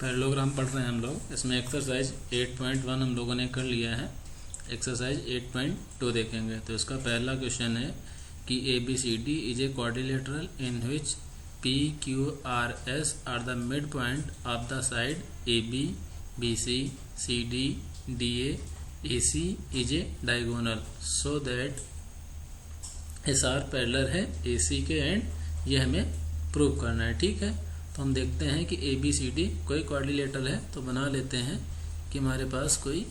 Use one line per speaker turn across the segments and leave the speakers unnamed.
Parallelogram पढ़ रहे हैं हम लोग। इसमें एक्सरसाइज 8.1 हम लोगों ने कर लिया है। एक्सरसाइज 8.2 देखेंगे। तो इसका पहला क्वेश्चन है कि ABCD is a quadrilateral in which PQRS are the mid point of the side AB, BC, CD, DA, AC is a diagonal so that SR parallel है AC के एंड ये हमें प्रूव करना है। ठीक है, तो हम देखते हैं कि ABCD कोई क्वाड्रिलेटरल है। तो बना लेते हैं कि हमारे पास कोई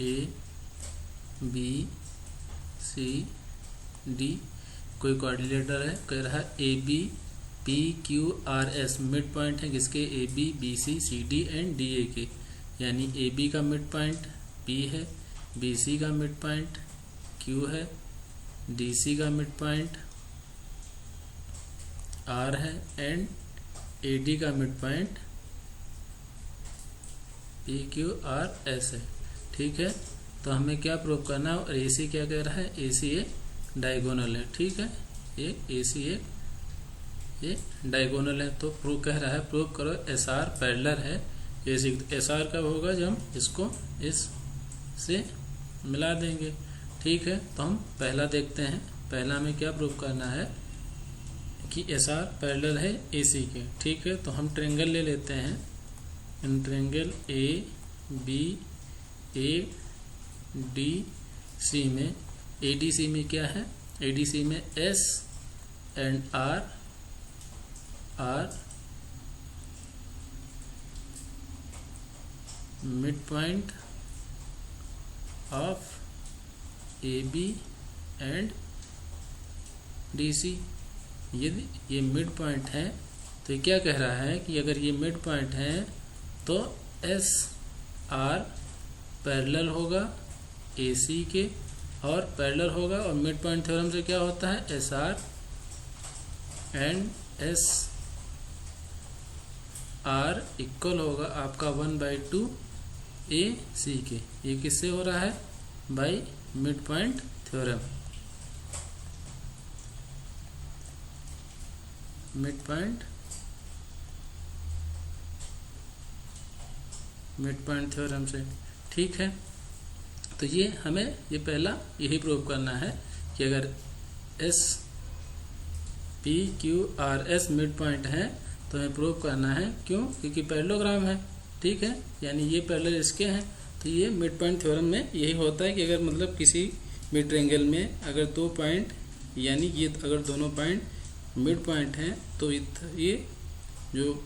ABCD कोई क्वाड्रिलेटरल है। कह रहा है AB PQRS मिड पॉइंट है किसके, AB, BC, CD and DA के। यानी AB का मिड पॉइंट P है, BC का मिड पॉइंट Q है, DC का मिड पॉइंट R है एंड AD का मिड पॉइंट PQRS है। ठीक है, तो हमें क्या प्रूव करना है। और AC क्या कह रहा है, AC एक डायगोनल है। ठीक है, AC एक डायगोनल है। तो प्रूव कह रहा है, प्रूव करो SR पैरेलल है AC। SR कब होगा, जब हम इसको इस से मिला देंगे। ठीक है, तो हम पहला देखते हैं। पहला हमें क्या प्रूव करना है कि SR पैरेलल है AC के। ठीक है, तो हम ट्रायंगल ले लेते हैं। इन ट्रायंगल ABCD में ADC में क्या है, ADC में S and R mid point of AB and DC। यदि ये मिड पॉइंट है तो ये क्या कह रहा है कि अगर ये मिड पॉइंट है तो SR पैरेलल होगा AC के और पैरेलल होगा। और मिड पॉइंट थ्योरम से क्या होता है, SR एंड SR इक्वल होगा आपका 1/2 AC के। ये किससे हो रहा है, by mid point theorem. Mid point theorem से। ठीक है, तो ये हमें ये पहला यही प्रूव करना है कि अगर PQRS मिड पॉइंट है तो हमें प्रूव करना है। क्यों, क्योंकि पैरेललोग्राम है। ठीक है, यानी ये पैरेलल इसके हैं। तो ये मिड पॉइंट थ्योरम में यही होता है कि अगर मतलब किसी मिड ट्रायंगल में अगर दो पॉइंट, यानी ये अगर दोनों पॉइंट मिड पॉइंट हैं तो ये जो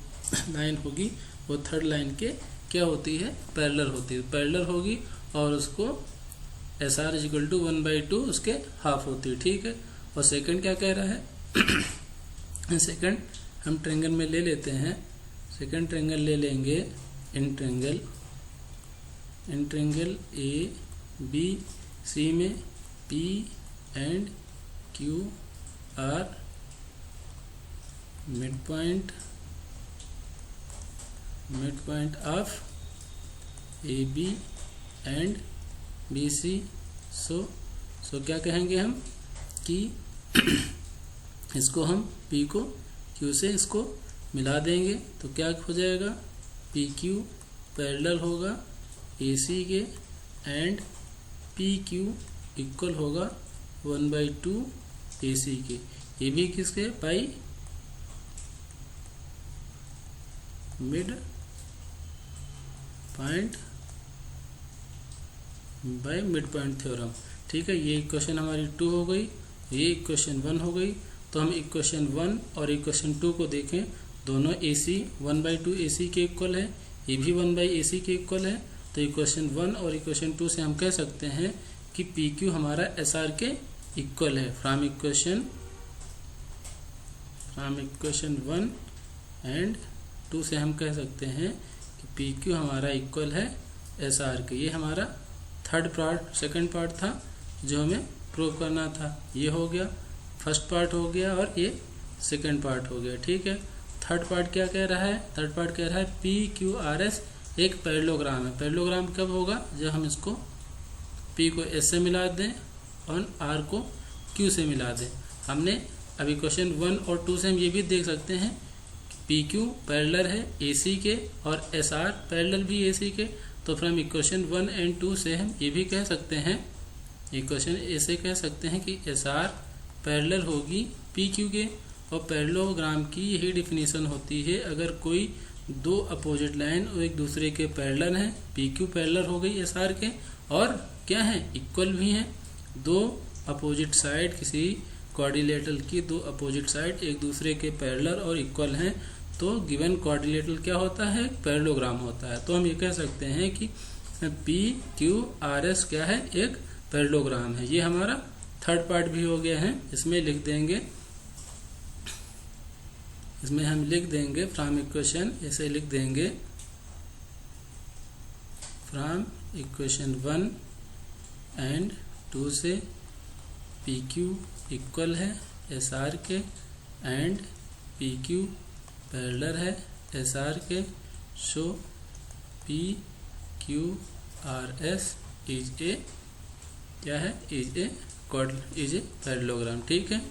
लाइन होगी वो थर्ड लाइन के क्या होती है, पैरेलल होती है। पैरेलल होगी और उसको SR = 1/2 उसके हाफ होती है। ठीक है, और सेकंड क्या कह रहा है सेकंड हम ट्रायंगल में ले लेते हैं। सेकंड ट्रायंगल ले लेंगे इन ट्रायंगल ABC में P and Q are mid point of AB and BC। So क्या कहेंगे हम कि इसको हम P को Q से इसको मिला देंगे तो क्या हो जाएगा, PQ पैरेलल होगा AC के एंड PQ इक्वल होगा 1/2 AC के। ये भी किसके, बाई मिड पॉइंट थ्योरम। ठीक है, ये इक्वेशन हमारी 2 हो गई, ये इक्वेशन 1 हो गई। तो हम इक्वेशन 1 और इक्वेशन 2 को देखें। दोनों AC 1/2 AC के इक्वल है, ये भी 1/AC के इक्वल है। तो इक्वेशन 1 और इक्वेशन 2 से हम कह सकते हैं कि PQ हमारा SR के इक्वल है। फ्रॉम इक्वेशन 1 एंड 2 से हम कह सकते हैं कि PQ हमारा इक्वल है SR के। ये हमारा सेकंड पार्ट था जो हमें प्रूव करना था। ये हो गया, फर्स्ट पार्ट हो गया और ये सेकंड पार्ट हो गया। ठीक है, थर्ड पार्ट क्या कह रहा है, थर्ड पार्ट कह रहा है PQRS एक पैरेललोग्राम है। पैरेललोग्राम कब होगा? जब हम इसको P को S से मिला दें और R को Q से मिला दें। हमने अभी क्वेश्चन 1 और 2 से हम ये भी देख सकते हैं PQ पैरेलल है AC के और SR पैरेलल भी AC के। तो फ्रॉम इक्वेशन 1 एंड 2 से हम ये भी कह सकते हैं, इक्वेशन ऐसे कह सकते हैं कि SR पैरेलल होगी PQ के। और पैरेललोग्राम की यही डिफिनीशन होती है, अगर कोई दो अपोजिट लाइन और एक दूसरे के पैरेलल हैं, PQ पैरेलल हो गई SR के, और क्या है इक्वल भी हैं। दो अपोजिट साइड किसी क्वाड्रिलेटरल की दो अपोजिट साइड एक दूसरे के पैरेलल और इक्वल हैं, तो गिवन क्वाड्रिलेटरल क्या होता है? पैरेललोग्राम होता है। तो हम ये कह सकते हैं कि PQRS क्या है? एक पैरेललोग्राम है। ये हमारा थर्ड पार्ट भी हो गया है। इसमें लिख देंगे, इसमें हम लिख देंगे फ्रॉम इक्वेशन, ऐसे लिख देंगे फ्रॉम इक्वेशन 1 एंड 2 से PQ इक्वल है SR के एंड PQ पैरेलल है SR के, सो PQRS इज ए क्या है? Is a parallelogram. ठीक है,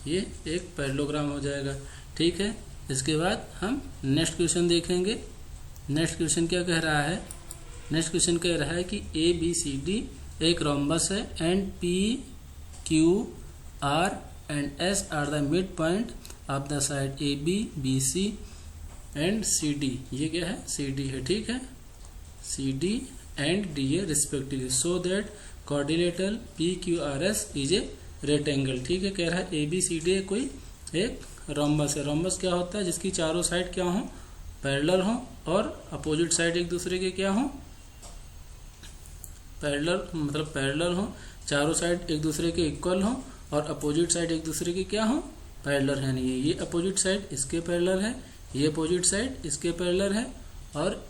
ये एक पैरेललोग्राम हो जाएगा। ठीक है, इसके बाद हम नेक्स्ट क्वेश्चन देखेंगे। नेक्स्ट क्वेश्चन क्या कह रहा है? नेक्स्ट क्वेश्चन कह रहा है कि ABCD एक रोम्बस है and PQR and S are the mid point of the side AB BC and CD। ये क्या है? CD है। ठीक है, CD and DA respectively, so that quadrilateral PQRS is a rectangle. ठीक है, कह रहा है ABCD कोई एक रोम्बस है। रोम्बस क्या होता है? जिसकी चारों साइड क्या हो? पैरेलल हो और अपोजिट साइड एक दूसरे के क्या हो? पैरेलल, मतलब पैरेलल हो, चारों साइड एक दूसरे के इक्वल हो और अपोजिट साइड एक दूसरे के क्या हो? पैरेलल है। नहीं, ये अपोजिट साइड इसके पैरेलल है, ये अपोजिट साइड इसके पैरेलल है, और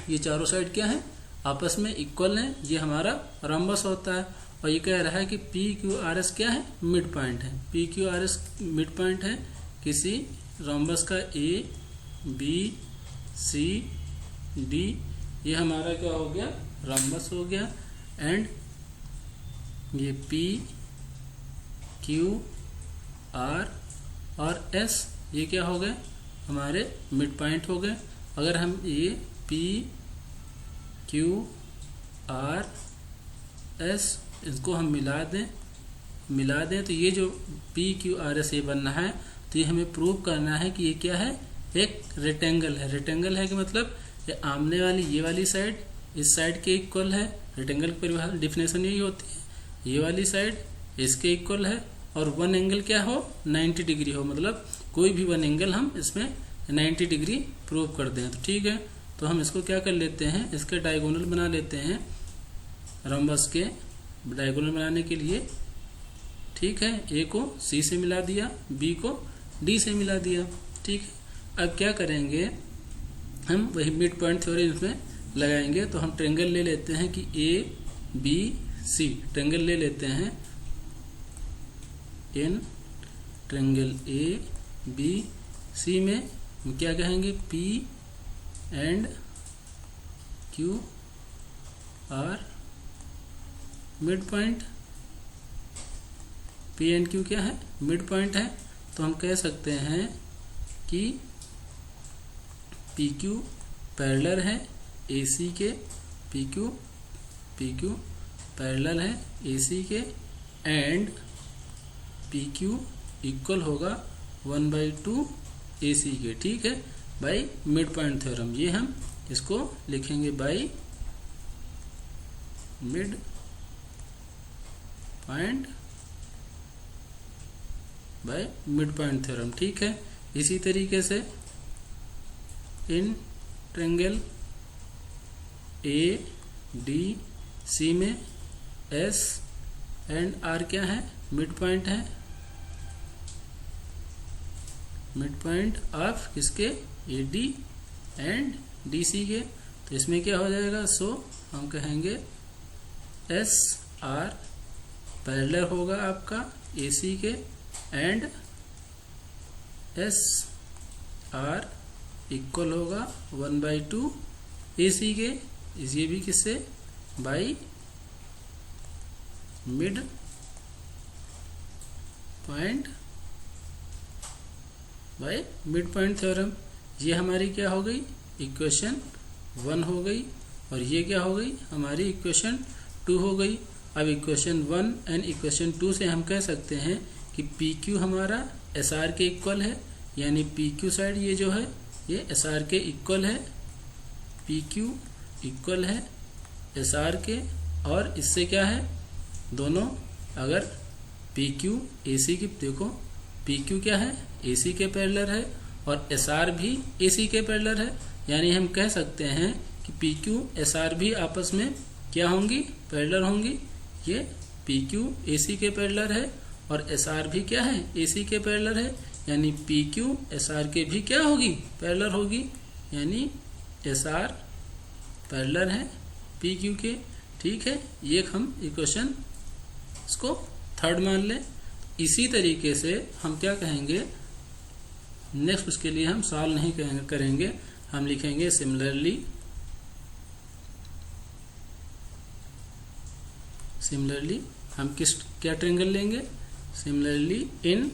ये चारों साइड क्या है? आपस में इक्वल है। ये हमारा रोम्बस होता है। और ये कह रहा है कि PQRS क्या है? मिड पॉइंट है। PQRS मिड पॉइंट है किसी रोम्बस का ABCD। ये हमारा क्या हो गया? रोम्बस हो गया। एंड ये PQR और S ये क्या हो गए? हमारे मिड पॉइंट हो गए। अगर हम ये PQRS इसको हम मिला दें तो ये जो PQRS ये बनना है, तो ये हमें प्रूव करना है कि ये क्या है? एक रेक्टेंगल है। रेक्टेंगल है कि मतलब ये आमने वाली ये वाली साइड इस साइड के इक्वल है। रेक्टेंगल की परिभाषा डिफिनेशन यही होती है, ये वाली साइड इसके इक्वल है और वन एंगल क्या हो? 90 डिग्री हो। मतलब कोई भी वन एंगल हम इसमें 90 डिग्री प्रूव कर दें। तो ठीक है, तो हम इसको क्या कर लेते हैं? इसके डायगोनल बना लेते हैं। रोम्बस के डायगोनल बनाने के लिए, ठीक है, A को C से मिला दिया, B को D से मिला दिया। ठीक है, अब क्या करेंगे? हम वही मिड पॉइंट थ्योरी इसमें लगाएंगे। तो हम ट्रायंगल ले लेते हैं कि ABC ट्रायंगल ले लेते हैं। इन ट्रायंगल ABC में हम क्या कहेंगे? P and Q are mid point. P and Q क्या है? मिड पॉइंट है। तो हम कह सकते हैं कि PQ पैरेलल है AC के, PQ पैरेलल है AC के, एंड PQ इक्वल होगा 1/2 AC के। ठीक है, बाई मिड पॉइंट थ्योरम। ये हम इसको लिखेंगे by mid point by mid point theorem. ठीक है, इसी तरीके से इन ट्रायंगल ADC में S एंड R क्या है? मिड पॉइंट है। मिड पॉइंट ऑफ किसके? AD एंड DC के। तो इसमें क्या हो जाएगा? सो हम कहेंगे SR पैरेलल होगा आपका AC के, एंड आर इक्वल होगा 1/2 AC के, ये भी किससे, बाई मिड पॉइंट थ्योरम। ये हमारी क्या हो गई, इक्वेशन 1 हो गई, और ये क्या हो गई, हमारी इक्वेशन 2 हो गई। अब इक्वेशन 1 एंड इक्वेशन 2 से हम कह सकते हैं कि PQ हमारा SR के इक्वल है, यानी PQ साइड ये जो है ये SR के इक्वल है, PQ इक्वल है SR के, और इससे क्या है, दोनों अगर PQ AC की, देखो PQ क्या है, AC के पैरेलल है, और SR भी AC के पैरेलल है, यानी हम कह सकते हैं कि PQ SR भी आपस में क्या होंगी, पैरेलल होंगी। ये PQ AC के पैरेलल है और SR भी क्या है, AC के पैरेलल है, यानी PQ SR के भी क्या होगी, पैरेलल होगी, यानी SR पैरेलल है PQ के। ठीक है, ये हम इक्वेशन इसको 3rd मान लें। इसी तरीके से हम क्या कहेंगे, नेक्स्ट उसके लिए हम सॉल्व नहीं करेंगे, हम लिखेंगे सिमिलरली हम क्या ट्रायंगल लेंगे, सिमिलरली इन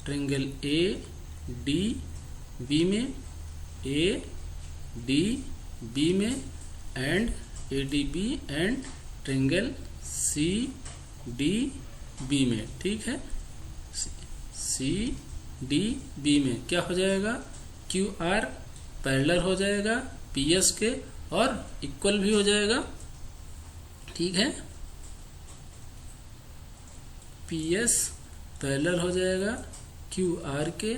ट्रायंगल ADB में, ADB में and ADB and triangle CDB में। ठीक है, CDB में क्या हो जाएगा, QR पैरेलल हो जाएगा PS के और इक्वल भी हो जाएगा। ठीक है, PS पैरेलल हो जाएगा QR के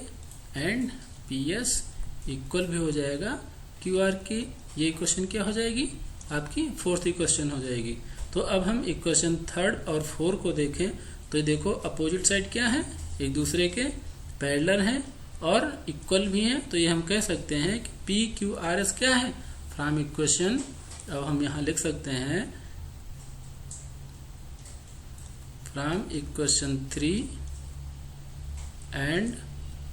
एंड PS इक्वल भी हो जाएगा QR के। ये इक्वेशन क्या हो जाएगी, आपकी 4th इक्वेशन हो जाएगी। तो अब हम इक्वेशन 3rd और 4 को देखें तो देखो अपोजिट साइड क्या है, एक दूसरे के पैरेलल हैं और इक्वल भी हैं, तो ये हम कह सकते हैं कि PQRS क्या है, फ्रॉम इक्वेशन, अब हम यहाँ लिख सकते हैं फ्रॉम इक्वेशन 3 एंड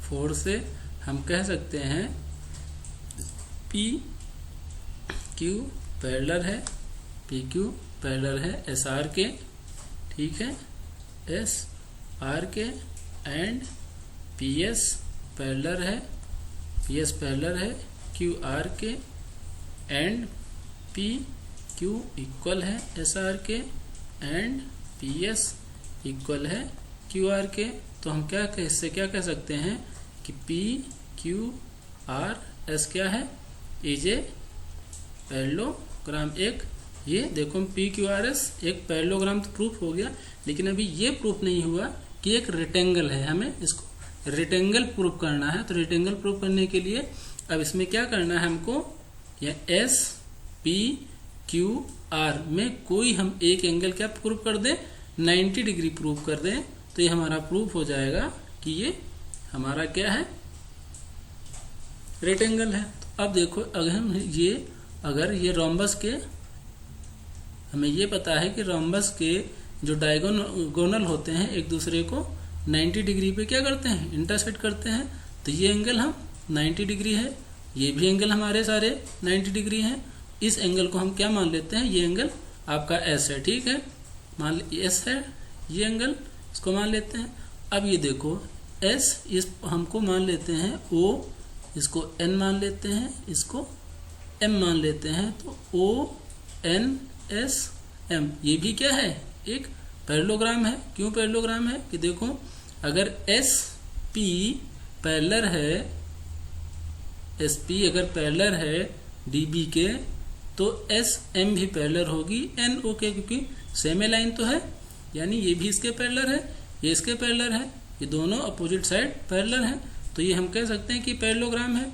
4 से हम कह सकते हैं PQ पैरेलल है, PQ पैरेलल है SR के, ठीक है, SR के, एंड PS पैरेलल है, PS पैरेलल है QR के, एंड PQ इक्वल है SR के, एंड PS इक्वल है QR के। तो हम इससे क्या कह सकते हैं कि PQRS क्या है, इज ए पैरेललोग्राम। एक ये देखो PQRS एक पैरेललोग्राम तो प्रूफ हो गया, लेकिन अभी ये प्रूफ नहीं हुआ कि एक रेक्टेंगल है, हमें इसको रेक्टेंगल प्रूफ करना है। तो रेक्टेंगल प्रूफ करने के लिए अब इसमें क्या करना है हमको, या SPQR में कोई हम एक एंगल क्या प्रूफ कर दें, 90 डिग्री प्रूफ कर दें, तो ये हमारा प्रूफ हो जाएगा कि ये हमारा क्या है, रेक्टेंगल है। तो अब देखो अगर ये रोम्बस के, हमें ये पता है कि रोम्बस के जो डायगोनल होते हैं एक दूसरे को 90 डिग्री पे क्या करते हैं, इंटरसेक्ट करते हैं। तो ये एंगल हम 90 डिग्री है, ये भी एंगल हमारे सारे 90 डिग्री हैं। इस एंगल को हम क्या मान लेते हैं, ये एंगल आपका S है, ठीक है, मान S है ये एंगल, इसको मान लेते हैं। अब ये देखो S इस हमको मान लेते हैं O, इसको N मान लेते हैं, इसको M मान लेते हैं, तो ONSM ये भी क्या है, एक पैरेललोग्राम है। क्यों पैरेललोग्राम है कि देखो अगर SP पैरेलल है, SP अगर पैरेलल है DB के, तो SM भी पैरेलल होगी NO के, क्योंकि सेम लाइन तो है, यानी ये भी इसके पैरेलल है, ये इसके पैरेलल है, ये दोनों अपोजिट साइड पैरेलल हैं। तो ये हम कह सकते हैं कि पैरेललोग्राम है।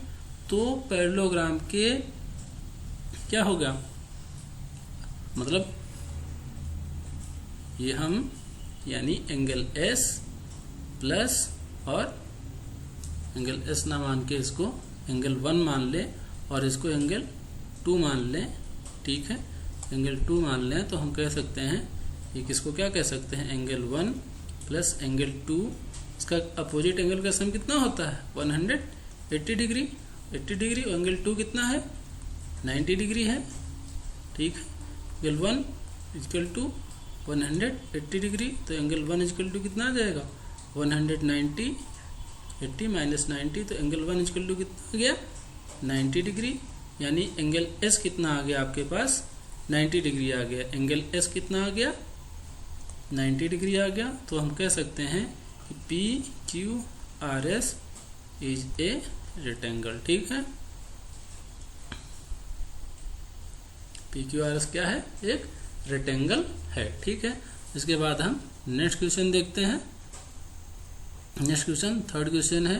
तो पैरेललोग्राम के क्या होगा, मतलब ये हम यानी एंगल S प्लस और एंगल S ना मान के इसको एंगल 1 मान लें और इसको एंगल 2 मान लें, ठीक है, एंगल 2 मान लें, तो हम कह सकते हैं ये किसको क्या कह सकते हैं, एंगल 1 प्लस एंगल 2, इसका अपोजिट एंगल का सम कितना होता है 180 80 डिग्री, 80 डिग्री। एंगल 2 कितना है? 90 डिग्री है, ठीक है। एंगल 1 इक्वल टू 180 डिग्री, तो एंगल 1 इक्वल टू कितना आ जाएगा? 190, 80 माइनस 90, तो एंगल 1 इक्वल टू कितना आ गया? 90 डिग्री। यानी एंगल एस कितना आ गया आपके पास? 90 डिग्री आ गया। एंगल एस कितना आ गया? 90 डिग्री आ गया। तो हम कह सकते हैं कि P Q R S is a rectangle, ठीक है। पी क्यू आर एस क्या है? एक रेक्टेंगल है, ठीक है। इसके बाद हम नेक्स्ट क्वेश्चन देखते हैं। नेक्स्ट क्वेश्चन, थर्ड क्वेश्चन है।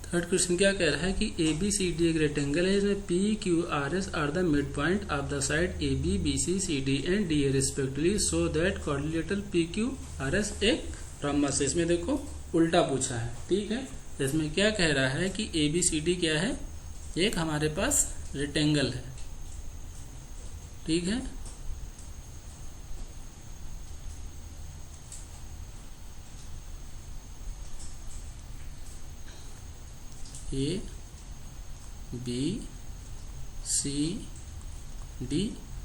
थर्ड क्वेश्चन क्या कह रहा है कि ए बी सी डी एक रेक्टेंगल है, इसमें P Q R S are the mid point of the side A B B C C D and D A respectively, so that quadrilateral P Q R S एक rhombus है। इसमें देखो उल्टा पूछा है, ठीक है। इसमें क्या कह रहा है कि ए बी सी डी क्या है? एक हमारे पास रेक्टेंगल है, ठीक है। ए बी सी डी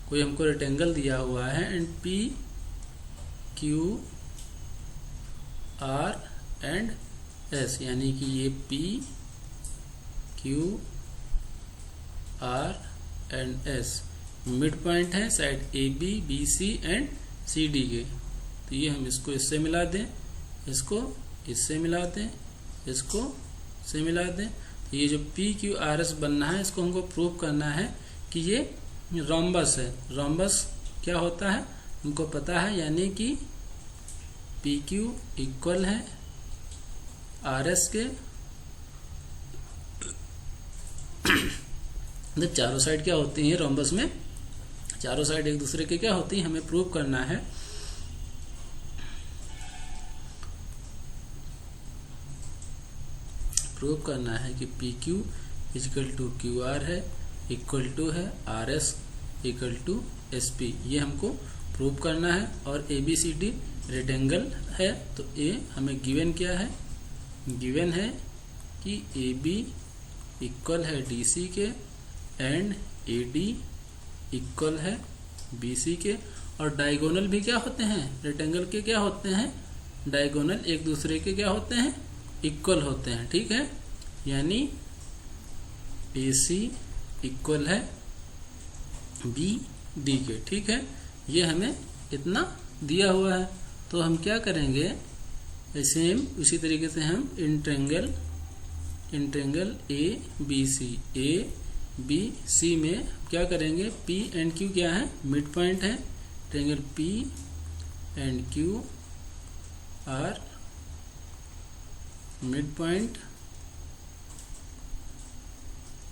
कोई हमको रेक्टेंगल दिया हुआ है and P Q R and S, यानी कि ये P Q R and S mid point है side A B B C and C D के। तो ये हम इसको इससे मिला दें, इसको इससे मिला दें, इसको से मिला दें। तो ये जो पी क्यू आर एस बनना है, इसको हमको प्रूव करना है कि ये रोम्बस है। रोम्बस क्या होता है हमको पता है, यानी कि पी क्यू इक्वल है आर एस के, मतलब चारों साइड क्या होती हैं रोम्बस में? चारों साइड एक दूसरे के क्या होती हैं, हमें प्रूव करना है। प्रूव करना है कि P Q equal to Q R है, इक्वल टू है R S equal to S P, ये हमको प्रूव करना है। और A B C D rectangle है, तो ए हमें गिवन क्या है? गिवन है कि ए बी इक्वल है डी सी के एंड ए डी इक्वल है बी सी के। और डायगोनल भी क्या होते हैं? रेक्टेंगल के क्या होते हैं? डायगोनल एक दूसरे के क्या होते हैं? इक्वल होते हैं, ठीक है। यानी ए सी इक्वल है बी डी के, ठीक है। ये हमें इतना दिया हुआ है, तो हम क्या करेंगे? सेम उसी तरीके से हम इंट्रेंगल ए बी सी में क्या करेंगे? पी एंड क्यू क्या है? मिड पॉइंट है। Triangle P and Q are mid point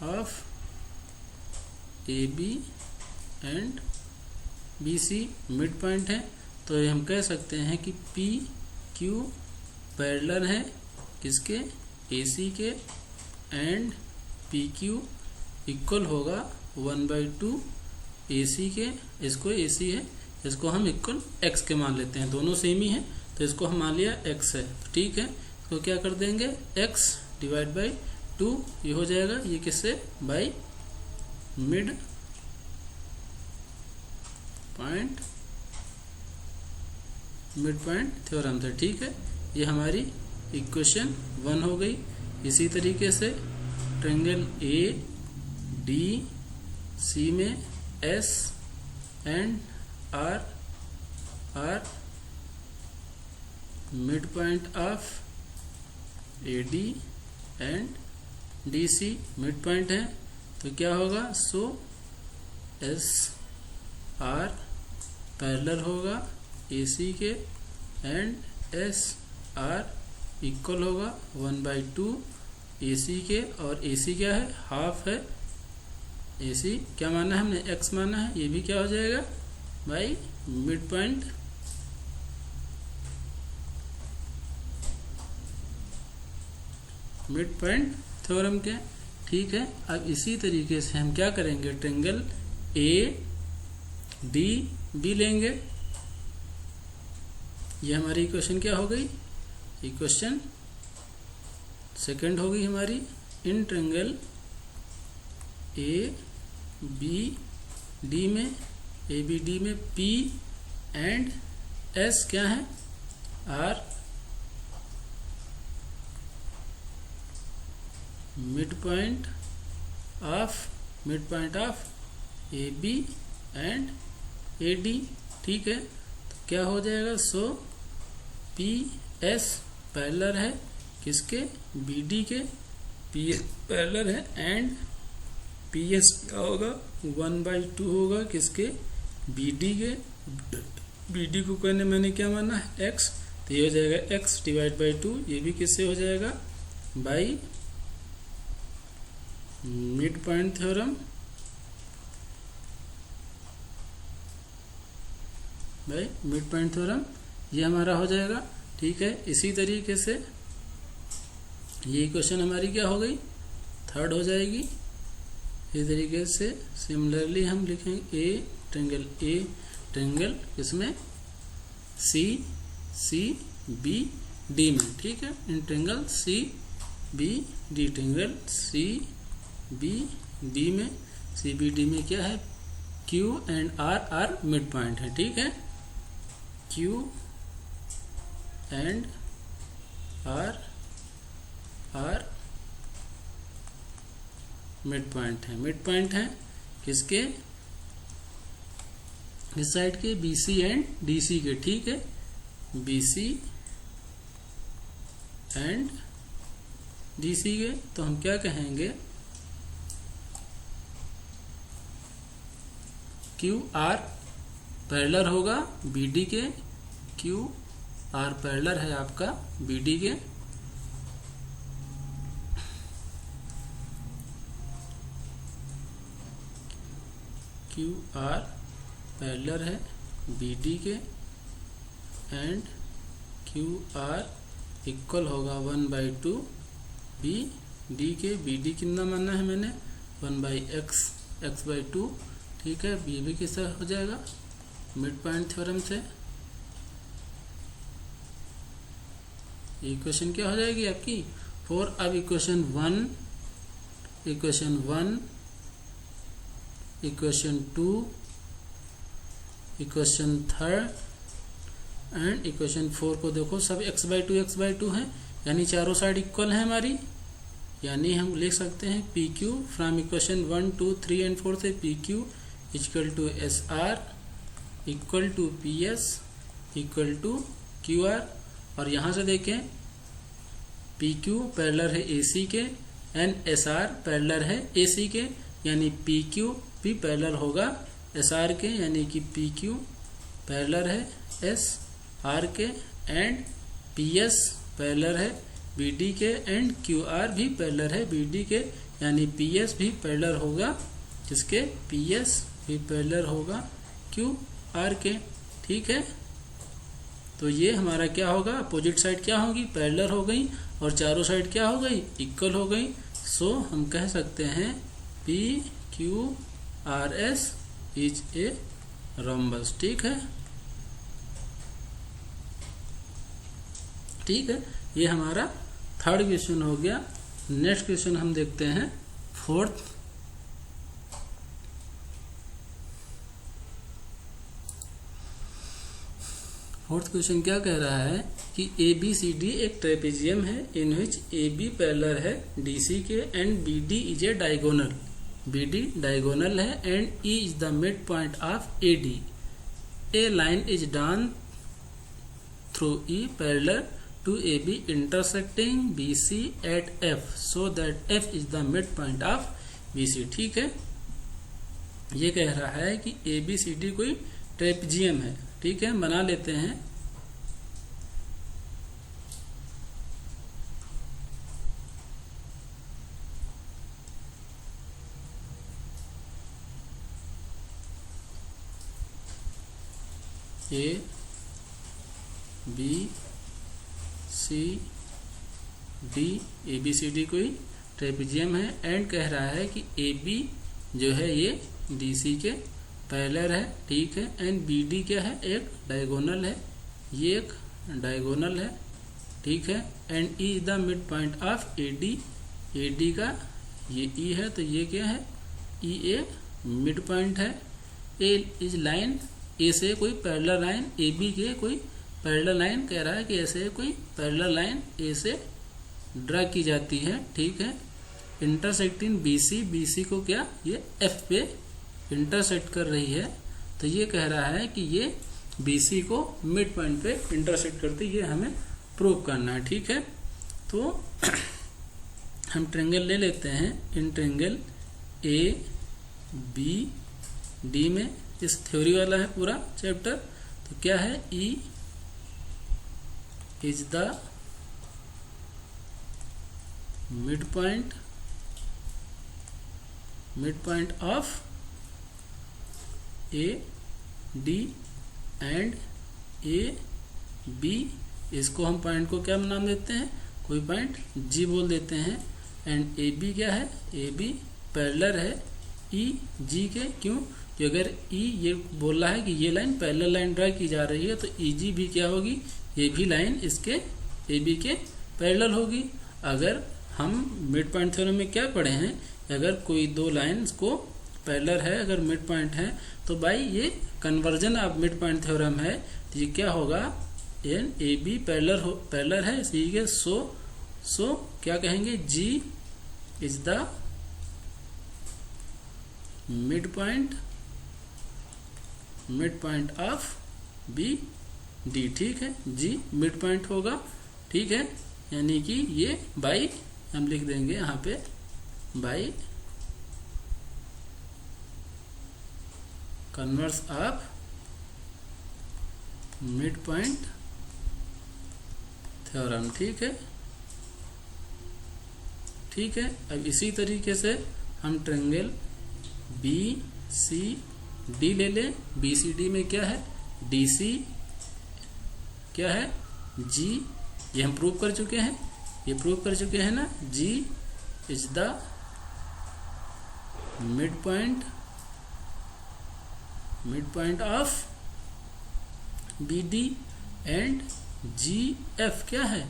of A B and B C mid point है। तो ये हम कह सकते हैं कि पी क्यू पैरेलल है किसके? ए सी के, एंड पी क्यू इक्वल होगा 1/2 ए सी के। इसको ए सी है, इसको हम इक्वल एक्स के मान लेते हैं, दोनों सेम ही है, तो इसको हम मान लिया एक्स है, ठीक है। तो क्या कर देंगे? x डिवाइड बाई 2 ये हो जाएगा, ये किससे? बाई मिड पॉइंट थ्योरम से, ठीक है। ये हमारी इक्वेशन 1 हो गई। इसी तरीके से ट्रायंगल ए डी सी में S and R mid point of A D and D C mid point है, तो क्या होगा? सो एस आर पैरेलल होगा ए सी के एंड एस आर इक्वल होगा 1/2 ए सी के। और ए सी क्या है? हाफ है। ए सी क्या माना है हमने? एक्स माना है, ये भी क्या हो जाएगा? बाई मिड पॉइंट थ्योरम के, ठीक है। अब इसी तरीके से हम क्या करेंगे? ट्रायंगल ए डी बी लेंगे। ये हमारी इक्वेशन क्या हो गई? इक्वेशन सेकंड होगी हमारी in triangle A B D में, ए बी डी में पी एंड एस क्या है, are mid point of A B and A D. ठीक है, तो क्या हो जाएगा, सो पी एस पैरेलल है किसके, बी डी के, पी एस पैरेलल है एंड पी एस क्या होगा 1/2 होगा किसके, बी डी के। बी डी को कहने मैंने क्या माना है, एक्स, तो ये हो जाएगा एक्स डिवाइड बाई 2। ये भी किससे हो जाएगा, by mid point theorem, by mid point theorem, ये हमारा हो जाएगा। ठीक है, इसी तरीके से ये इक्वेशन हमारी क्या हो गई, थर्ड हो जाएगी। इस तरीके से सिमिलरली हम लिखेंगे ए ट्रायंगल इसमें सी बी डी में। ठीक है, in triangle C B D, triangle C B D में, सी बी डी में क्या है, Q and R mid point है। ठीक है, Q and R mid point है किसके, इस साइड के, बीसी एंड डीसी के। ठीक है, बीसी एंड डीसी के, तो हम क्या कहेंगे, क्यू आर पैरेलल होगा बीडी के, क्यू आर पैरेलल है आपका बीडी के, क्यू आर पैरेलल है बीडी के एंड क्यू आर इक्वल होगा 1/2 बी डी के। बी डी कितना मानना है मैंने, 1/x/2। ठीक है, बी भी किस तरह हो जाएगा, मिड पॉइंट थ्योरम से। इक्वेशन क्या हो जाएगी आपकी 4। अब equation 1, equation 2, equation 3 and equation 4 को देखो, सब x/2 है, यानी चारों साइड इक्वल है हमारी। यानी हम लिख सकते हैं P Q from equation 1, 2, 3 and 4 से P Q equal to S R equal to P S equal to Q R. और यहाँ से देखें पी क्यू पैरेलल है ए सी के एंड एस आर पैरेलल है ए सी के, यानी पी क्यू भी पैरेलल होगा एस आर के, यानी कि पी क्यू पैरेलल है एस आर के एंड पी एस पैरेलल है बी डी के एंड क्यू आर भी पैरेलल है बी डी के, यानी पी एस भी पैरेलल होगा किसके, पी एस भी पैरेलल होगा क्यू आर के। ठीक है, तो ये हमारा क्या होगा, अपोजिट साइड क्या होगी, पैरेलल हो गई और चारों साइड क्या हो गई, इक्वल हो गई। सो हम कह सकते हैं P Q R S is a rhombus. ठीक है, ठीक है, ये हमारा थर्ड क्वेश्चन हो गया। नेक्स्ट क्वेश्चन हम देखते हैं फोर्थ। फोर्थ क्वेश्चन क्या कह रहा है कि ए बी सी डी एक ट्रेपेजियम है in which A B parallel है डी सी के and B D is a diagonal. B D diagonal है and E is the mid point of A D. A line is drawn through E parallel to A B intersecting B C at F so that F is the mid point of B C. ठीक है, ये कह रहा है कि A B C D कोई trapezium है। ठीक है, बना लेते हैं। A B C D, A B C D कोई ट्रेपेजियम है एंड कह रहा है कि ए बी जो है ये डी सी के पैरेलल है। ठीक है, एंड बी डी क्या है, एक डायगोनल है, ये एक डायगोनल है। ठीक है। And E is the mid point of A D, A D का ये ई है तो ये क्या है, ई ए मिड पॉइंट है। ए इज लाइन, ए से कोई पैरेलल लाइन, ए बी के कोई पैरेलल लाइन कह रहा है कि ऐसे कोई पैरेलल लाइन ए से ड्रा की जाती है, ठीक है। Intersecting B C, B C को क्या ये एफ पे इंटरसेक्ट कर रही है, तो ये कह रहा है कि ये बी सी को मिड पॉइंट पे इंटरसेक्ट करती, ये हमें प्रूव करना है, ठीक है। तो हम ट्रायंगल ले लेते हैं, in triangle A B D में, इस थ्योरी वाला है पूरा चैप्टर। तो क्या है, E is the mid point of A D and A B, इसको हम पॉइंट को क्या नाम देते हैं, कोई पॉइंट जी बोल देते हैं। एंड ए बी क्या है, ए बी पैरेलल है ई जी के, क्यों कि अगर ई ये बोल रहा है कि ये लाइन पैरेलल लाइन ड्रा की जा रही है, तो ई जी भी क्या होगी, ये भी लाइन इसके ए बी के पैरेलल होगी। अगर हम मिड पॉइंट थ्योरम में क्या पढ़े हैं, अगर कोई दो लाइन्स को पैरेलल है, अगर मिड पॉइंट है, तो भाई ये conversion of mid point theorem है, तो ये क्या होगा, एन ए बी पैरेलल है, इसी के सो क्या कहेंगे, G is the mid point of B D, ठीक है। जी मिड पॉइंट होगा, ठीक है, यानी कि ये बाई हम लिख देंगे यहाँ पे by converse of mid point theorem, ठीक है, ठीक है। अब इसी तरीके से हम ट्रायंगल बी सी डी ले लें। बी सी डी में क्या है, डी सी क्या है, जी, ये हम प्रूव कर चुके हैं, ये प्रूव कर चुके हैं ना, G is the mid point of B D and G F क्या है,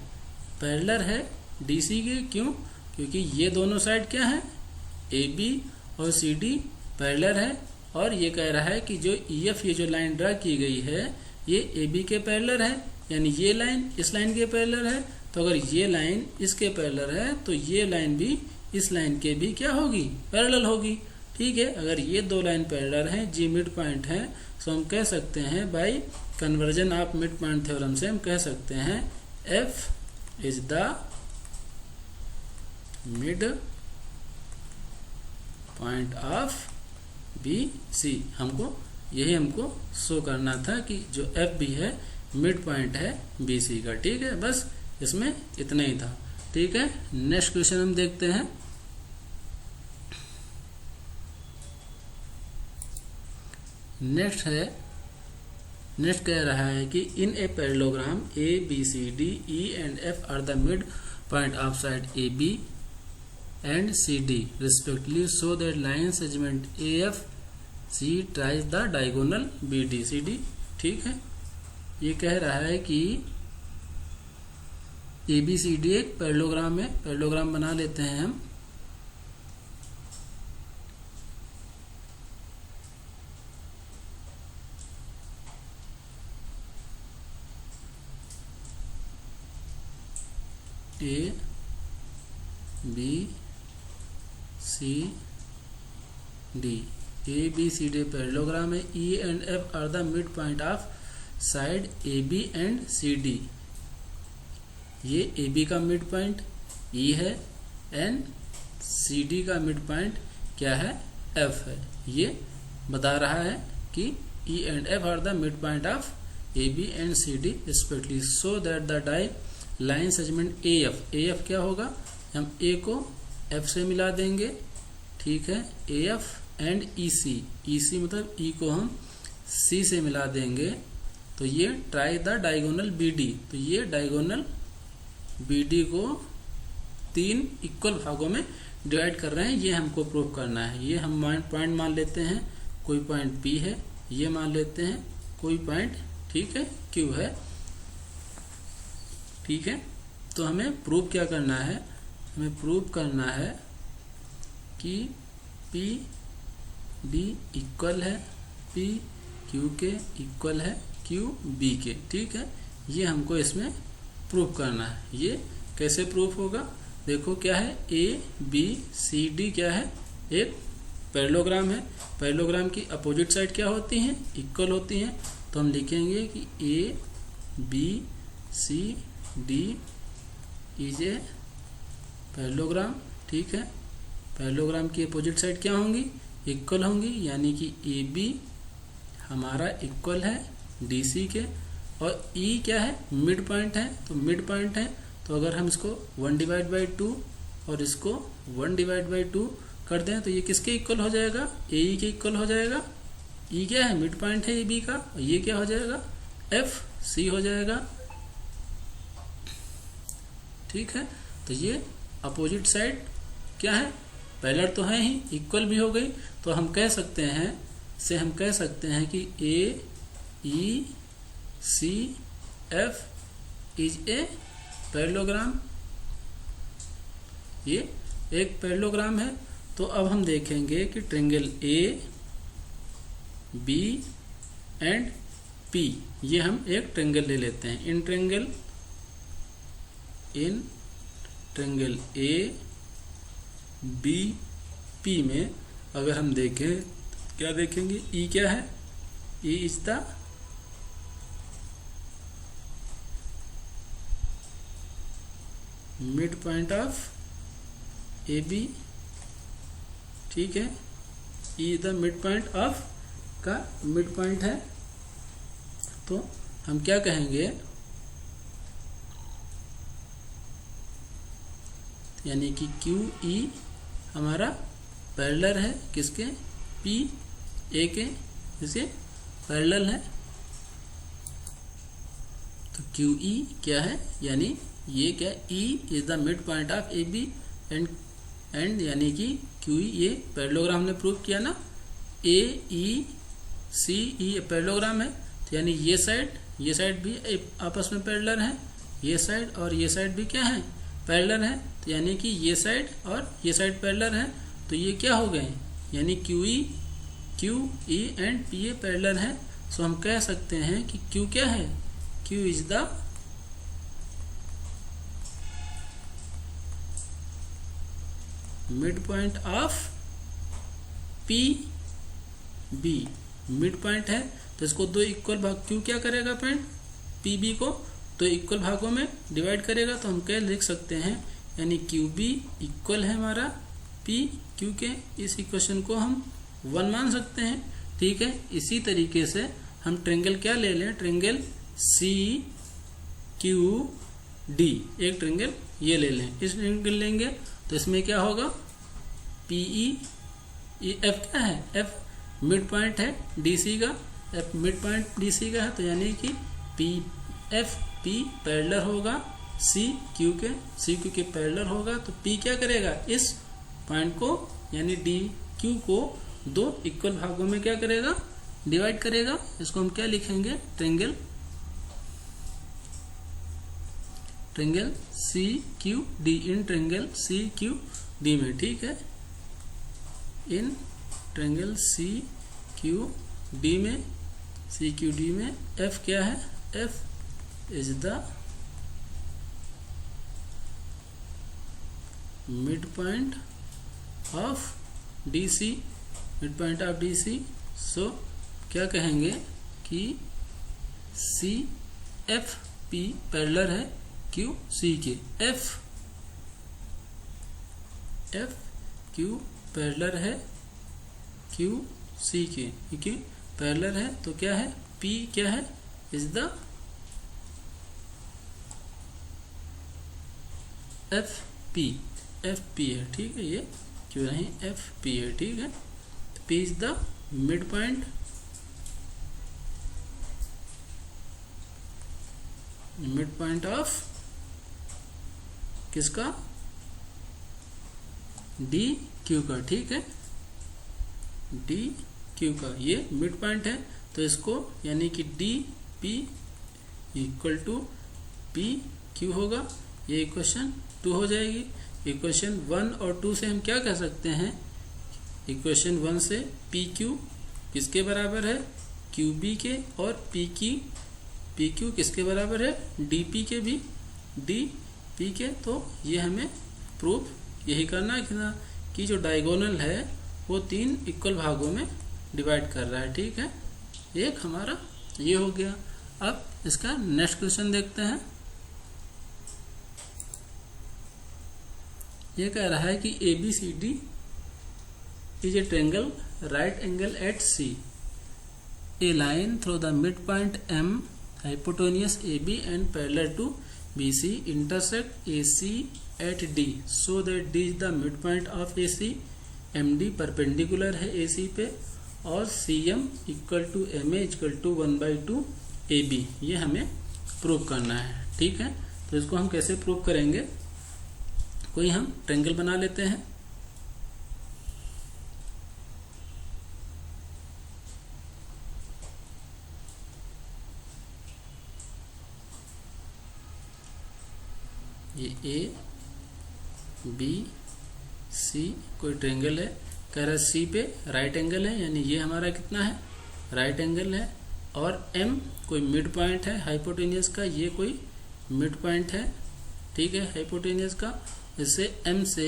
पैरेलल है डी सी के, क्यों, क्योंकि ये दोनों साइड क्या है, ए बी और सी डी पैरेलल है, और ये कह रहा है कि जो ई एफ, ये जो लाइन ड्रा की गई है, ये ए बी के पैरेलल है, यानी ये लाइन इस लाइन के पैरेलल है। तो अगर ये लाइन इसके पैरेलल है, तो ये लाइन भी इस लाइन के भी क्या होगी, पैरेलल होगी, ठीक है। अगर ये दो लाइन पैरेलल हैं, जी मिड पॉइंट है, तो हम कह सकते हैं by conversion of mid point theorem से हम कह सकते हैं F is the mid point of B C. हमको शो करना था कि जो एफ बी है मिड पॉइंट है बी सी का, ठीक है। बस इसमें इतना ही था, ठीक है। नेक्स्ट क्वेश्चन हम देखते हैं। नेक्स्ट कह रहा है कि in a parallelogram A B C D E and F are the mid point of side A B and C D respectively, so that line segment A F C trisects the diagonal B D C D, ठीक है। ये कह रहा है कि A B C D एक parallelogram है, parallelogram बना लेते हैं हम। A B C D, A B C D parallelogram है। ई and F are the mid point of side A B and C D. ये ए बी का मिड पॉइंट ई है, एंड सी डी का mid point क्या है, F है। ये बता रहा है कि E and F are the mid point of A B and C D respectively, so that the die line segment A F, A F क्या होगा, हम ए को एफ से मिला देंगे, ठीक है, ए एफ एंड ई सी, ई सी मतलब ई को हम सी से मिला देंगे, तो ये try the diagonal B D. तो ये डायगोनल बी डी को 3 इक्वल भागों में डिवाइड कर रहे हैं, ये हमको प्रूव करना है। ये हम पॉइंट मान लेते हैं, कोई पॉइंट पी है, ये मान लेते हैं कोई पॉइंट, ठीक है, क्यू है, ठीक है। तो हमें प्रूव क्या करना है, हमें प्रूव करना है कि पी डी इक्वल है पी क्यू के इक्वल है क्यू बी के। ठीक है, ये हमको इसमें प्रूव करना है। ये कैसे प्रूफ होगा, देखो क्या है, ए बी सी डी क्या है, एक पैरेललोग्राम है। पैरेललोग्राम की अपोजिट साइड क्या होती हैं, इक्वल होती हैं। तो हम लिखेंगे कि A B C D is a parallelogram. ठीक है, पैरेललोग्राम की अपोजिट साइड क्या होंगी, इक्वल होंगी, यानी कि ए बी हमारा इक्वल है डी सी के, और ई क्या है, मिड पॉइंट है। तो मिड पॉइंट है, तो अगर हम इसको 1/2 और इसको 1/2 कर दें तो ये किसके इक्वल हो जाएगा, ए ई के इक्वल हो जाएगा। ई क्या है, मिड पॉइंट है ए बी का, और ये क्या हो जाएगा, एफ सी हो जाएगा। ठीक है, तो ये अपोजिट साइड क्या है, पैरेलल तो है ही, इक्वल भी हो गई। तो हम कह सकते हैं कि A E C F is a parallelogram. ये एक पैरेललोग्राम है। तो अब हम देखेंगे कि triangle A B and P, ये हम एक ट्रायंगल ले लेते हैं। In triangle A B P में अगर हम देखें, क्या देखेंगे, ई क्या है, E is the mid point of A B. ठीक है, E the mid point of का मिड पॉइंट है। तो हम क्या कहेंगे, यानी कि क्यू ई हमारा पैरेलल है किसके, पी ए के, इसके पैरेलल है। तो क्यू ई क्या है, यानी ये क्या, E is the mid point of A B and यानी कि क्यू ई, ये पैरेललोग्राम हमने प्रूव किया ना, ए ई सी ई पैरेललोग्राम है। तो यानी ये साइड भी आपस में पैरेलल है, ये साइड और ये साइड भी क्या है, पैरेलल है। तो यानी कि ये साइड और ये साइड पैरेलल है। तो ये क्या हो गए, यानी Q E and P A parallel है। सो हम कह सकते हैं कि क्यू क्या है, Q is the mid point of P B, mid point है। तो इसको दो इक्वल भाग, क्यू क्या करेगा फ्रेंड, पी बी को दो इक्वल भागों में डिवाइड करेगा। तो हम क्या लिख सकते हैं, यानी क्यू बी इक्वल है हमारा पी क्यू के। इस इक्वेशन को हम 1 मान सकते हैं। ठीक है, इसी तरीके से हम ट्रायंगल क्या ले लें, ट्रायंगल सी क्यू डी, एक ट्रायंगल ये ले लें। इस ट्रायंगल लेंगे तो इसमें क्या होगा, पी ई एफ क्या है, एफ मिड पॉइंट है डी सी का, F mid point D C का है। तो यानी कि पी एफ पी पैरेलल होगा सी क्यू के पैरेलल होगा। तो पी क्या करेगा, इस पॉइंट को यानी डी क्यू को दो इक्वल भागों में क्या करेगा, डिवाइड करेगा। इसको हम क्या लिखेंगे, triangle C Q D, in triangle C Q D में। ठीक है, in triangle C Q D में एफ क्या है, F is the mid point of D C, mid point of D C. So क्या कहेंगे कि सी एफ पी पैरेलल है क्यू सी के, एफ क्यू पैरेलल है क्यू सी के, क्योंकि पैरेलल है। तो क्या है, पी क्या है, इज द एफ पी है। ठीक है, ये क्यों नहीं, एफ पी है। ठीक है, P is the mid point of किसका, डी क्यू का। ठीक है, डी क्यू का ये मिड पॉइंट है। तो इसको यानी कि D P equal to P Q होगा। ये इक्वेशन 2 हो जाएगी। इक्वेशन 1 और 2 से हम क्या कह सकते हैं, इक्वेशन 1 से पी क्यू किसके बराबर है, क्यू बी के, और पी क्यू किसके बराबर है, डी पी के भी, डी पी के। तो ये हमें प्रूफ यही करना है कि जो डायगोनल है वो 3 इक्वल भागों में डिवाइड कर रहा है। ठीक है, एक हमारा ये हो गया। अब इसका नेक्स्ट क्वेश्चन देखते हैं। ये कह रहा है कि ABCD is a triangle right angle at C. A line through the midpoint M, hypotenuse AB and parallel to BC intersect AC at D so that D is the midpoint of AC. MD perpendicular है AC पे और CM equal to MA equal to 1/2 AB। ये हमें prove करना है। ठीक है, तो इसको हम कैसे प्रूव करेंगे, कोई हम ट्रायंगल बना लेते हैं। ये ABC कोई ट्रायंगल है, कह रहा C पे राइट एंगल है, यानी ये हमारा कितना है, राइट एंगल है। और M कोई मिड पॉइंट है हाइपोटेनियस का, ये कोई मिड पॉइंट है। ठीक है, हाइपोटेनियस का। इससे M से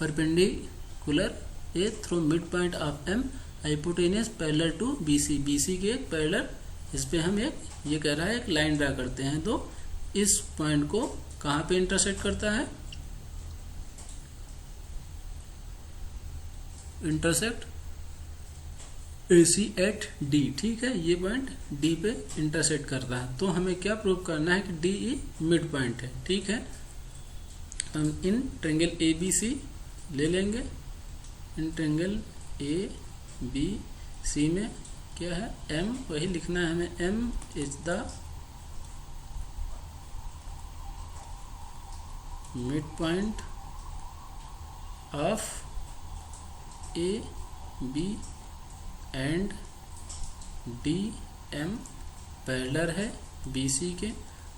perpendicular a through mid point of M hypotenuse parallel to BC के एक पैरेलल, इस पे हम एक, ये कह रहा है एक लाइन ड्रा करते हैं। तो इस पॉइंट को कहाँ पे इंटरसेक्ट करता है, इंटरसेक्ट AC एट D। ठीक है, ये पॉइंट D पे इंटरसेक्ट करता है। तो हमें क्या प्रूव करना है कि D मिड पॉइंट है। ठीक है, हम इन ट्रायंगल ABC ले लेंगे। इन ट्रायंगल ABC में क्या है, M वही लिखना है हमें, M is the mid point of AB and DM parallel है BC के।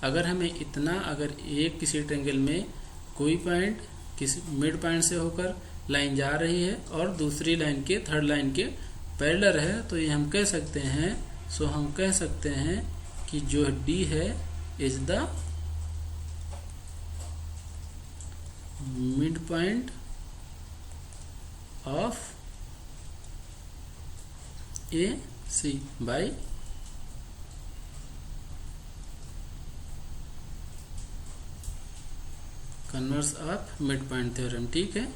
अगर हमें इतना, अगर एक किसी ट्रायंगल में कोई पॉइंट किसी मिड पॉइंट से होकर लाइन जा रही है और दूसरी लाइन के, थर्ड लाइन के पैरेलल है, तो ये हम कह सकते हैं, हम कह सकते हैं कि जो D है is the mid point of AC by converse of mid point theorem. ठीक है,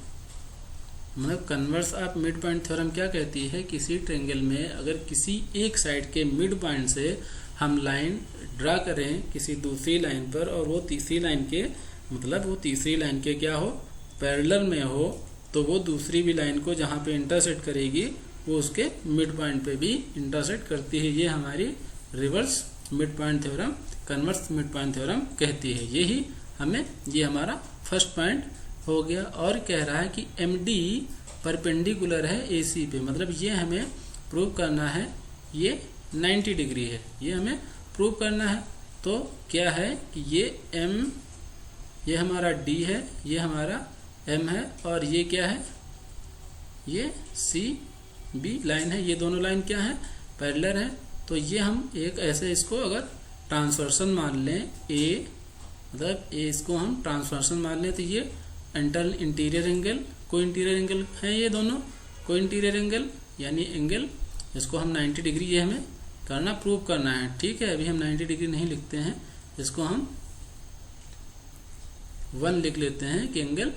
मतलब converse of mid point theorem क्या कहती है, किसी ट्रायंगल में अगर किसी एक साइड के मिड पॉइंट से हम लाइन ड्रा करें किसी दूसरी लाइन पर, और वो तीसरी लाइन के, मतलब वो तीसरी लाइन के क्या हो, पैरेलल में हो, तो वो दूसरी भी लाइन को जहाँ पे इंटरसेक्ट करेगी वो उसके मिड पॉइंट पे भी इंटरसेक्ट करती है। ये हमारी reverse mid point theorem, converse mid point theorem कहती है। यही हमें, ये हमारा फर्स्ट पॉइंट हो गया। और कह रहा है कि MD परपेंडिकुलर है AC पे, मतलब ये हमें प्रूव करना है, ये 90 डिग्री है, ये हमें प्रूव करना है। तो क्या है कि ये M, ये हमारा D है, ये हमारा M है, और ये क्या है, ये CB लाइन है। ये दोनों लाइन क्या है, पैरेलल है। तो ये हम एक ऐसे इसको अगर ट्रांसवर्सन मान लें, मतलब A इसको हम ट्रांसवर्सन मान लें, तो ये इंटीरियर एंगल, को इंटीरियर एंगल है, ये दोनों को इंटीरियर एंगल, यानी एंगल, इसको हम 90 डिग्री, ये हमें करना, प्रूव करना है। ठीक है, अभी हम 90 डिग्री नहीं लिखते हैं, इसको हम 1 लिख लेते हैं कि एंगल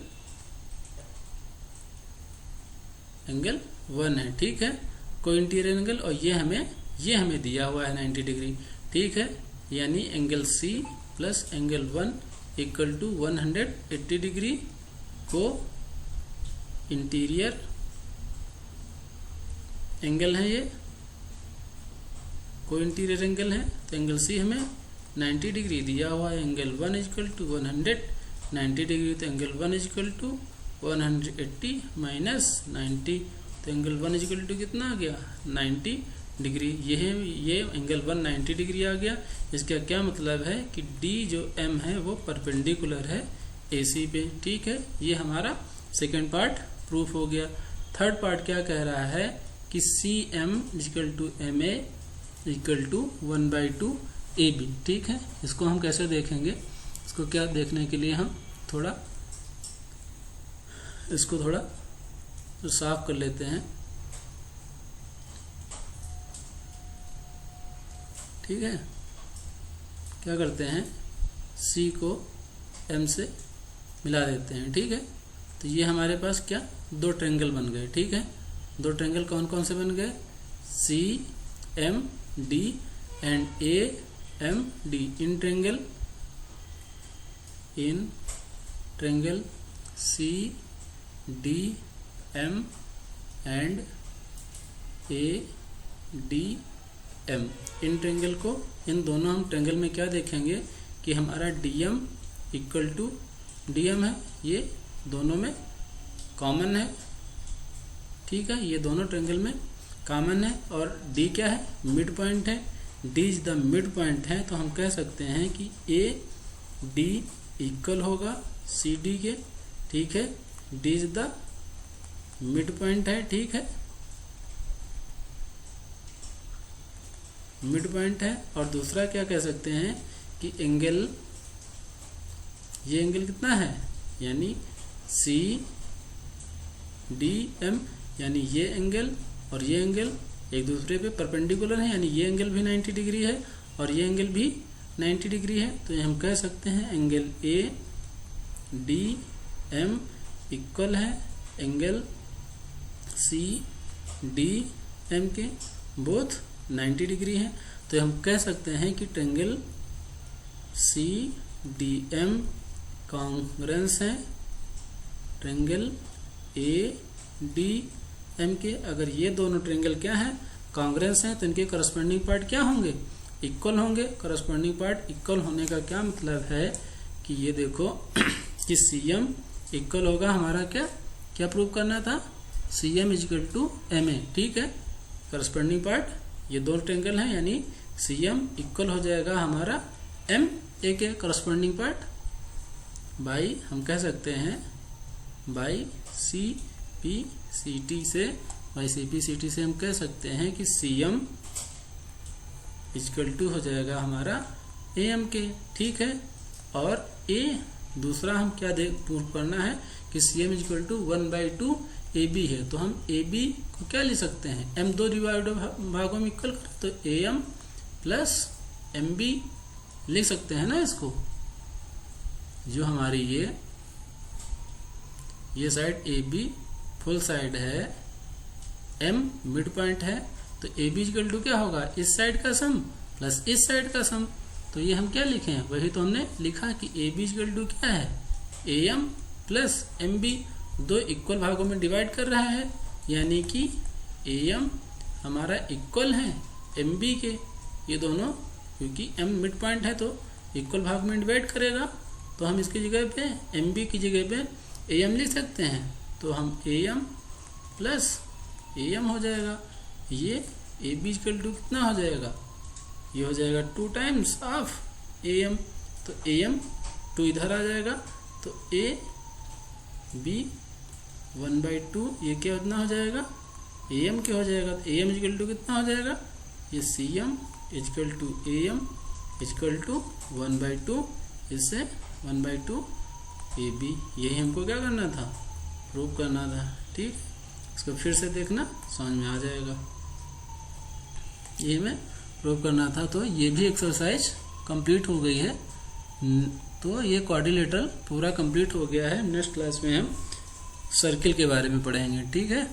1 है। ठीक है, को इंटीरियर एंगल, और ये हमें दिया हुआ है 90 डिग्री। ठीक है, यानी angle C plus angle 1 equal to 180 degree को इंटीरियर एंगल है, ये को इंटीरियर एंगल है। तो एंगल C हमें 90 डिग्री दिया हुआ है, एंगल 1 इक्वल टू 190 डिग्री, तो एंगल 1 इक्वल टू 180 माइनस 90, तो एंगल 1 इक्वल टू कितना आ गया, 90 डिग्री। ये एंगल 190 डिग्री आ गया। इसका क्या मतलब है कि डी जो एम है वो परपेंडिकुलर है AC पे, ठीक है। ये हमारा सेकेंड पार्ट प्रूफ हो गया। थर्ड पार्ट क्या कह रहा है कि CM equal to MA equal to 1/2 AB, ठीक है। इसको हम कैसे देखेंगे, इसको क्या देखने के लिए हम इसको थोड़ा साफ कर लेते हैं, ठीक है। क्या करते हैं, C को M से मिला देते हैं, ठीक है। तो ये हमारे पास क्या दो ट्रायंगल बन गए, ठीक है। दो ट्रायंगल कौन कौन से बन गए, CMD and AMD in triangle CDM and ADM in triangle को, इन दोनों हम ट्रायंगल में क्या देखेंगे कि हमारा DM इक्वल टू DM है, ये दोनों में कॉमन है, ठीक है। ये दोनों ट्रायंगल में कॉमन है। और D क्या है, मिड पॉइंट है। D is the mid point है, तो हम कह सकते हैं कि AD इक्वल होगा CD के, ठीक है। D is the mid point है, ठीक है, मिड पॉइंट है। और दूसरा क्या कह सकते हैं कि एंगल, ये एंगल कितना है, यानी CDM, यानी ये एंगल और ये एंगल एक दूसरे पे परपेंडिकुलर है, यानी ये एंगल भी 90 डिग्री है और ये एंगल भी 90 डिग्री है। तो हम कह सकते हैं एंगल ADM इक्वल है एंगल CDM के, बोथ 90 डिग्री है। तो हम कह सकते हैं कि ट्रायंगल CDM कॉन्ग्रुएंस है ट्रायंगल ADM के। अगर ये दोनों ट्रायंगल क्या है, कॉन्ग्रुएंस हैं, तो इनके करस्पॉन्डिंग पार्ट क्या होंगे, इक्वल होंगे। करस्पॉन्डिंग पार्ट इक्वल होने का क्या मतलब है कि ये देखो कि CM इक्वल होगा हमारा, क्या प्रूव करना था, CM इक्वल टू MA, ठीक है। करस्पॉन्डिंग पार्ट ये दो ट्रायंगल हैं, यानी CM इक्वल हो जाएगा हमारा MA के करस्पॉन्डिंग पार्ट बाई, हम कह सकते हैं बाई CPCT से हम कह सकते हैं कि CM इक्वल टू हो जाएगा हमारा AM के, ठीक है। और A दूसरा हम क्या प्रूव करना है कि CM इक्वल टू 1/2 AB है। तो हम AB को क्या लिख सकते हैं, M दो डिवाइड भागों में इक्वल कर, तो AM प्लस MB लिख सकते हैं ना इसको। जो हमारी ये साइड AB फुल साइड है, M मिड पॉइंट है, तो AB इक्वल टू क्या होगा, इस साइड का सम प्लस इस साइड का सम। तो ये हम क्या लिखे हैं, वही तो हमने लिखा कि AB इक्वल टू क्या है, AM प्लस MB, दो इक्वल भागों में डिवाइड कर रहा है, यानी कि AM हमारा इक्वल है MB के। ये दोनों क्योंकि M मिड पॉइंट है तो इक्वल भाग में डिवाइड करेगा, तो हम इसकी जगह पे MB की जगह पे AM लिख सकते हैं। तो हम AM प्लस AM हो जाएगा। ये AB इक्वल टू कितना हो जाएगा, ये हो जाएगा 2 टाइम्स ऑफ AM, तो AM 2 इधर आ जाएगा, तो AB 1/2, ये क्या कितना हो जाएगा, AM क्या हो जाएगा, तो AM इक्वल टू कितना हो जाएगा, ये CM equal to AM equal to 1/2, इससे 1/2 AB। यही हमको क्या करना था, प्रूव करना था, ठीक। इसको फिर से देखना, समझ में आ जाएगा। ये हमें प्रूव करना था। तो ये भी एक्सरसाइज कंप्लीट हो गई है। तो ये क्वाड्रिलेटरल पूरा कंप्लीट हो गया है। नेक्स्ट क्लास में हम सर्किल के बारे में पढ़ेंगे, ठीक है।